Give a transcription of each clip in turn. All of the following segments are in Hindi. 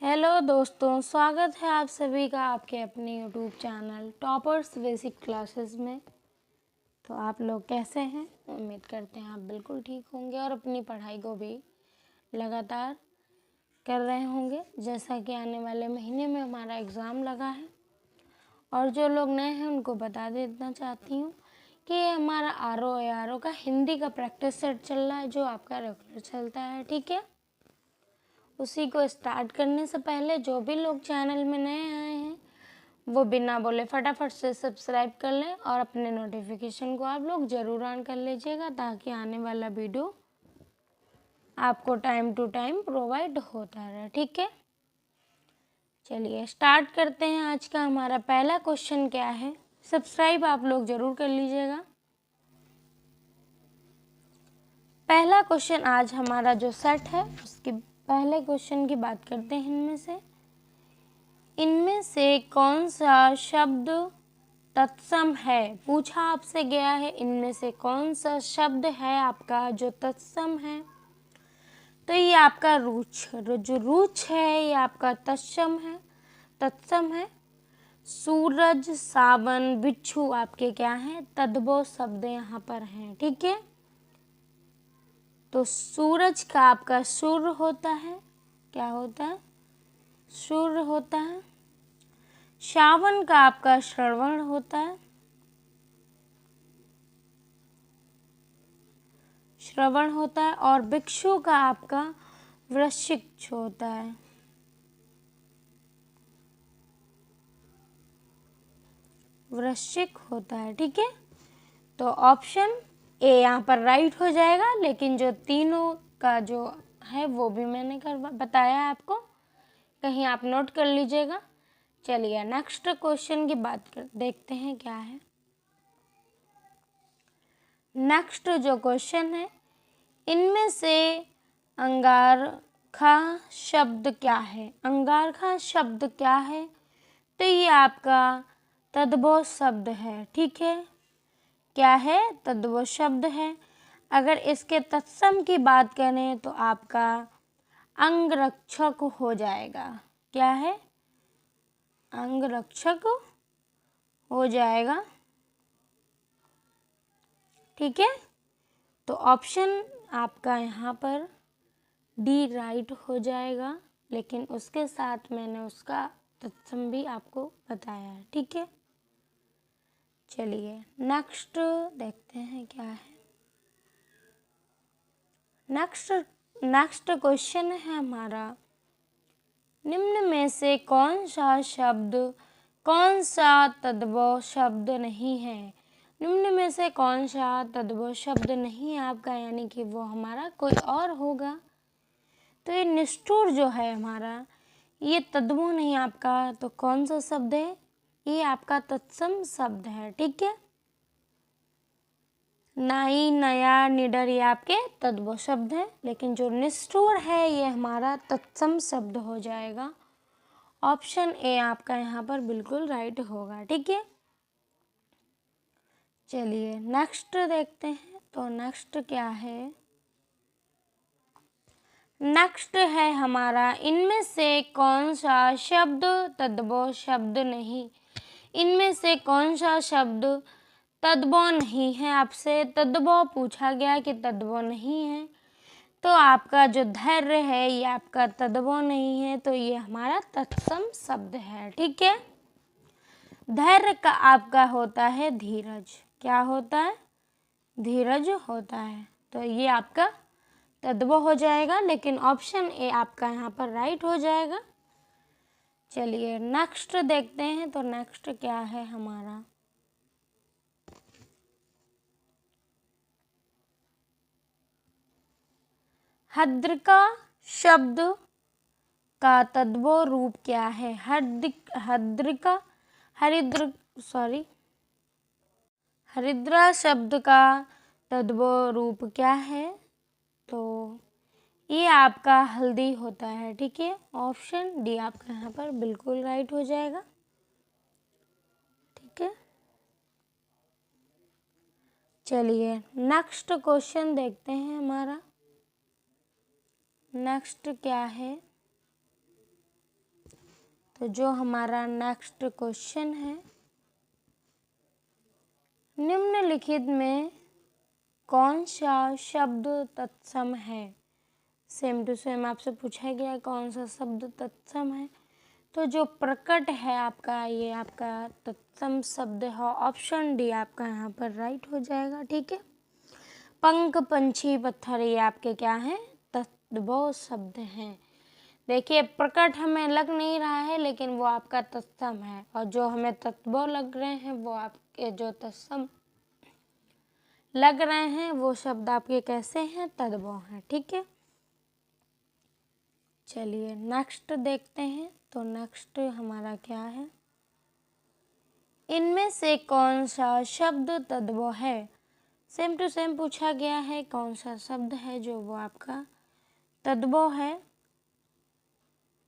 हेलो दोस्तों, स्वागत है आप सभी का आपके अपने YouTube channel toppers basic classes में। तो आप लोग कैसे हैं? उम्मीद करते हैं आप बिल्कुल ठीक होंगे और अपनी पढ़ाई को भी लगातार कर रहे होंगे। जैसा कि आने वाले महीने में हमारा एग्ज़ाम लगा है और जो लोग नए हैं उनको बता देना चाहती हूँ कि ये हमारा आर ओ का हिंदी का प्रैक्टिस सेट चल रहा है जो आपका रेगुलर चलता है, ठीक है। उसी को स्टार्ट करने से पहले जो भी लोग चैनल में नए आए हैं वो बिना बोले फटाफट से सब्सक्राइब कर लें और अपने नोटिफिकेशन को आप लोग ज़रूर ऑन कर लीजिएगा ताकि आने वाला वीडियो आपको टाइम टू टाइम प्रोवाइड होता रहे, ठीक है। चलिए स्टार्ट करते हैं। आज का हमारा पहला क्वेश्चन क्या है, सब्सक्राइब आप लोग ज़रूर कर लीजिएगा। पहला क्वेश्चन आज हमारा जो सेट है उसके पहले क्वेश्चन की बात करते हैं। इनमें से कौन सा शब्द तत्सम है? पूछा आपसे गया है इनमें से कौन सा शब्द है आपका जो तत्सम है। तो ये आपका जो रुच है ये आपका तत्सम है। सूरज, सावन, बिच्छू आपके क्या हैं? तद्भव शब्द यहाँ पर हैं, ठीक है। तो सूरज का आपका सुर होता है, क्या होता है? सुर होता है। सावन का आपका श्रवण होता है, श्रवण होता है। और बिच्छू का आपका वृश्चिक होता है, वृश्चिक होता है, ठीक है। तो ऑप्शन ए यहाँ पर राइट हो जाएगा, लेकिन जो तीनों का जो है वो भी मैंने बताया है आपको, कहीं आप नोट कर लीजिएगा। चलिए नेक्स्ट क्वेश्चन की देखते हैं क्या है। नेक्स्ट जो क्वेश्चन है, इनमें से अंगारखा शब्द क्या है? अंगारखा शब्द क्या है? तो ये आपका तद्भव शब्द है, ठीक है। क्या है? तद्भव शब्द है। अगर इसके तत्सम की बात करें तो आपका अंगरक्षक हो जाएगा। क्या है? अंगरक्षक हो जाएगा, ठीक है। तो ऑप्शन आपका यहाँ पर डी राइट हो जाएगा, लेकिन उसके साथ मैंने उसका तत्सम भी आपको बताया है, ठीक है। चलिए नेक्स्ट देखते हैं क्या है। नेक्स्ट क्वेश्चन है हमारा, निम्न में से कौन सा तद्भव शब्द नहीं है? निम्न में से कौन सा तद्भव शब्द नहीं है आपका, यानी कि वो हमारा कोई और होगा। तो ये निष्ठुर जो है हमारा, ये तद्भव नहीं आपका, तो कौन सा शब्द है? ये आपका तत्सम शब्द है, ठीक है। नाई, नया, निडर ये आपके तद्भव शब्द हैं, लेकिन जो निष्ठुर है ये हमारा तत्सम शब्द हो जाएगा। ऑप्शन ए आपका यहाँ पर बिल्कुल राइट होगा, ठीक है। चलिए नेक्स्ट देखते हैं। तो नेक्स्ट क्या है? नेक्स्ट है हमारा, इनमें से कौन सा शब्द तद्भव शब्द नहीं? इनमें से कौन सा शब्द तद्भव नहीं है? आपसे तद्भव पूछा गया कि तद्भव नहीं है, तो आपका जो धैर्य है ये आपका तद्भव नहीं है, तो ये हमारा तत्सम शब्द है, ठीक है। धैर्य का आपका होता है धीरज। क्या होता है? धीरज होता है। तो ये आपका तद्भव हो जाएगा, लेकिन ऑप्शन ए आपका यहाँ पर राइट हो जाएगा। चलिए नेक्स्ट देखते हैं। तो नेक्स्ट क्या है हमारा? हद्रिका शब्द का तद्भव रूप क्या है? हरिद्रा शब्द का तद्भव रूप क्या है? तो ये आपका हल्दी होता है, ठीक है। ऑप्शन डी आपका यहाँ पर बिल्कुल राइट हो जाएगा, ठीक है। चलिए नेक्स्ट क्वेश्चन देखते हैं हमारा। नेक्स्ट क्या है? तो जो हमारा नेक्स्ट क्वेश्चन है, निम्नलिखित में कौन सा शब्द तत्सम है? सेम टू सेम आपसे पूछा गया कौन सा शब्द तत्सम है। तो जो प्रकट है आपका, ये आपका तत्सम शब्द है। ऑप्शन डी आपका यहाँ पर राइट हो जाएगा। ठीक है, पंख, पंछी, पत्थर, ये आपके क्या हैं? तत्व शब्द हैं। देखिए प्रकट हमें लग नहीं रहा है, लेकिन वो आपका तत्सम है, और जो हमें तत्व लग रहे हैं वो आपके जो तत्सम लग रहे हैं वो शब्द आपके कैसे हैं? तद्भव हैं। ठीक है, चलिए नेक्स्ट देखते हैं। तो नेक्स्ट हमारा क्या है, इनमें से कौन सा शब्द तद्भव है? सेम टू सेम पूछा गया है कौन सा शब्द है जो वो आपका तद्भव है।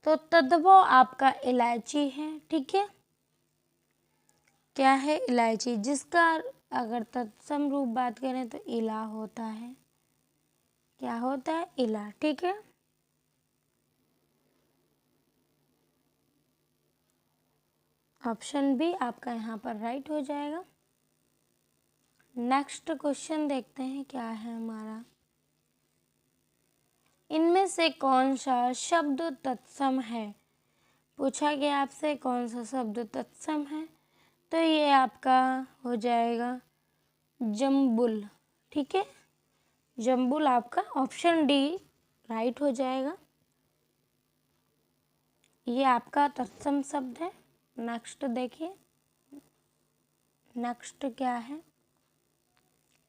तो तद्भव आपका इलायची है। ठीक है, क्या है? इलायची, जिसका अगर तत्सम रूप बात करें तो इला होता है। क्या होता है? इला। ठीक है, ऑप्शन बी आपका यहाँ पर राइट हो जाएगा। नेक्स्ट क्वेश्चन देखते हैं क्या है हमारा, इनमें से कौन सा शब्द तत्सम है? पूछा गया आपसे कौन सा शब्द तत्सम है, तो ये आपका हो जाएगा जम्बुल। ठीक है, जम्बुल आपका ऑप्शन डी राइट हो जाएगा। ये आपका तत्सम शब्द है। नेक्स्ट देखिए, नेक्स्ट क्या है,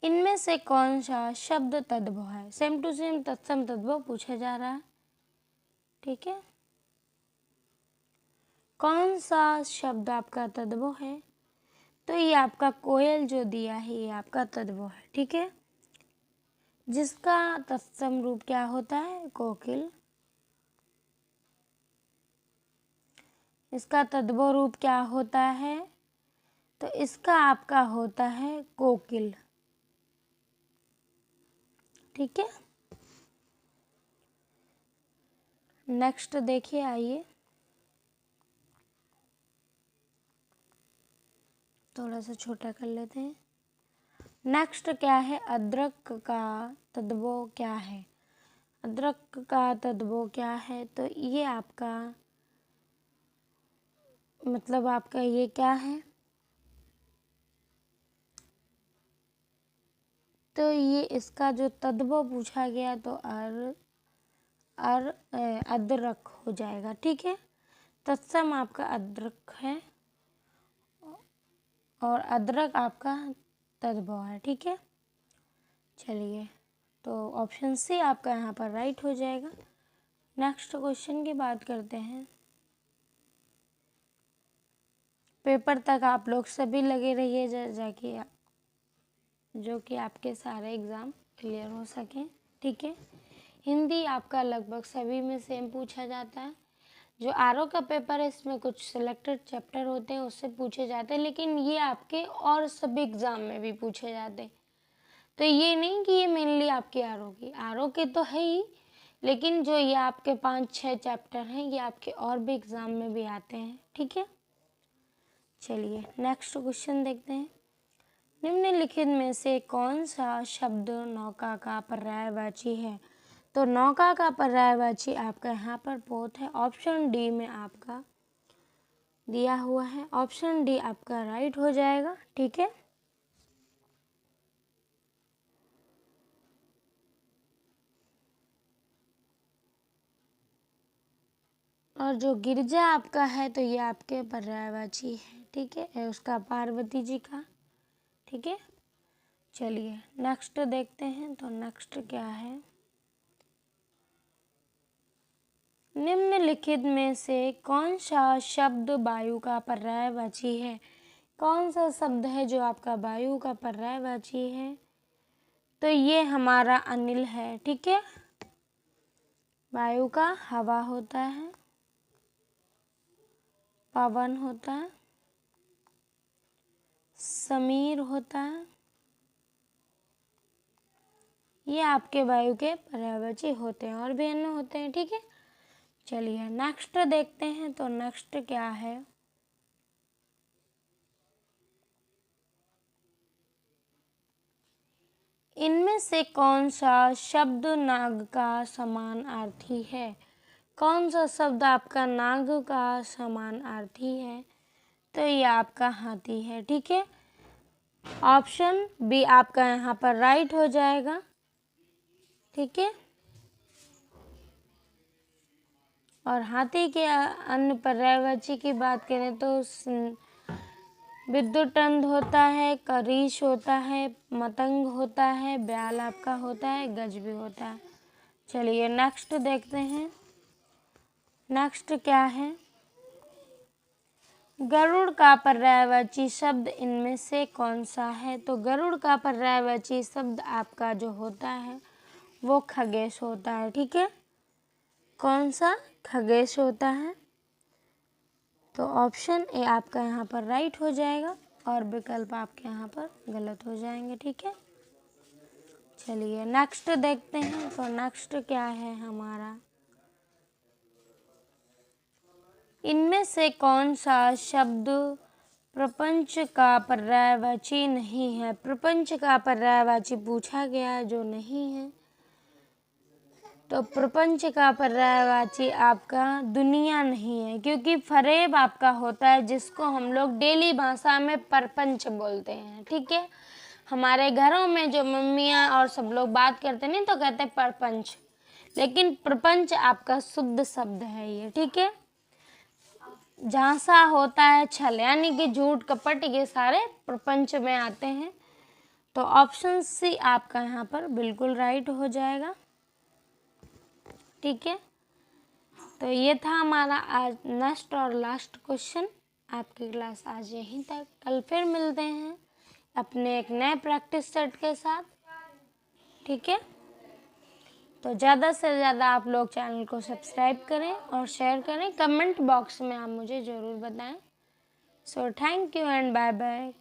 इनमें से कौन सा शब्द तद्भव है? सेम टू सेम तत्सम तद्भव पूछा जा रहा है। ठीक है, कौन सा शब्द आपका तद्भव है? तो ये आपका कोयल जो दिया है ये आपका तद्भव है। ठीक है, जिसका तत्सम रूप क्या होता है? कोकिल। इसका तद्भव रूप क्या होता है? तो इसका आपका होता है कोकिल। ठीक है, नेक्स्ट देखिए, आइए थोड़ा सा छोटा कर लेते हैं। नेक्स्ट क्या है, अदरक का तद्भव क्या है? अदरक का तद्भव क्या है? तो ये आपका मतलब आपका ये क्या है? तो ये इसका जो तद्भव पूछा गया तो अदरक हो जाएगा। ठीक है, तत्सम आपका अदरक है और अदरक आपका तद्भव है। ठीक है, चलिए तो ऑप्शन सी आपका यहाँ पर राइट हो जाएगा। नेक्स्ट क्वेश्चन की बात करते हैं। पेपर तक आप लोग सभी लगे रहिए जाके जो कि आपके सारे एग्ज़ाम क्लियर हो सकें। ठीक है, हिंदी आपका लगभग सभी में सेम पूछा जाता है। जो आरओ का पेपर है इसमें कुछ सिलेक्टेड चैप्टर होते हैं उससे पूछे जाते हैं, लेकिन ये आपके और सभी एग्ज़ाम में भी पूछे जाते हैं। तो ये नहीं कि ये मेनली आपके आरओ के तो है ही, लेकिन जो ये आपके 5-6 चैप्टर हैं ये आपके और भी एग्ज़ाम में भी आते हैं। ठीक है, चलिए नेक्स्ट क्वेश्चन देखते हैं। निम्नलिखित में से कौन सा शब्द नौका का पर्यायवाची है? तो नौका का पर्यायवाची आपका यहाँ पर पोत है। ऑप्शन डी में आपका दिया हुआ है। ऑप्शन डी आपका राइट हो जाएगा। ठीक है, और जो गिरजा आपका है तो ये आपके पर्यायवाची है। ठीक है, उसका पार्वती जी का। ठीक है, चलिए नेक्स्ट देखते हैं। तो नेक्स्ट क्या है, निम्नलिखित में से कौन सा शब्द वायु का पर्यायवाची है? कौन सा शब्द है जो आपका वायु का पर्यायवाची है? तो ये हमारा अनिल है। ठीक है, वायु का हवा होता है, पवन होता है, समीर होता है, ये आपके वायु के पर्यायवाची होते हैं और भी अन्य होते हैं। ठीक है, चलिए नेक्स्ट देखते हैं। तो नेक्स्ट क्या है, इनमें से कौन सा शब्द नाग का समानार्थी है? कौन सा शब्द आपका नाग का समानार्थी है? तो ये आपका हाथी है। ठीक है, ऑप्शन बी आपका यहाँ पर राइट हो जाएगा। ठीक है, और हाथी के अन्य पर्यायवाची की बात करें तो विद्युतंड होता है, करीश होता है, मतंग होता है, ब्याल आपका होता है, गज भी होता है। चलिए नेक्स्ट देखते हैं। नेक्स्ट क्या है, गरुड़ का पर्यायवाची शब्द इनमें से कौन सा है? तो गरुड़ का पर्यायवाची शब्द आपका जो होता है वो खगेश होता है। ठीक है, कौन सा? खगेश होता है। तो ऑप्शन ए आपका यहाँ पर राइट हो जाएगा और विकल्प आपके यहाँ पर गलत हो जाएंगे। ठीक है, चलिए नेक्स्ट देखते हैं। तो नेक्स्ट क्या है हमारा, इनमें से कौन सा शब्द प्रपंच का पर्यायवाची नहीं है? प्रपंच का पर्यायवाची पूछा गया जो नहीं है। तो प्रपंच का पर्यायवाची आपका दुनिया नहीं है, क्योंकि फरेब आपका होता है जिसको हम लोग डेली भाषा में परपंच बोलते हैं। ठीक है, हमारे घरों में जो मम्मियाँ और सब लोग बात करते नहीं तो कहते हैं परपंच, लेकिन प्रपंच आपका शुद्ध शब्द है ये। ठीक है, झांसा होता है, छल यानी कि झूठ कपट, ये सारे प्रपंच में आते हैं। तो ऑप्शन सी आपका यहाँ पर बिल्कुल राइट हो जाएगा। ठीक है, तो ये था हमारा आज नेक्स्ट और लास्ट क्वेश्चन। आपकी क्लास आज यहीं तक, कल फिर मिलते हैं अपने एक नए प्रैक्टिस सेट के साथ। ठीक है, तो ज़्यादा से ज़्यादा आप लोग चैनल को सब्सक्राइब करें और शेयर करें। कमेंट बॉक्स में आप मुझे ज़रूर बताएं। So thank you and bye bye.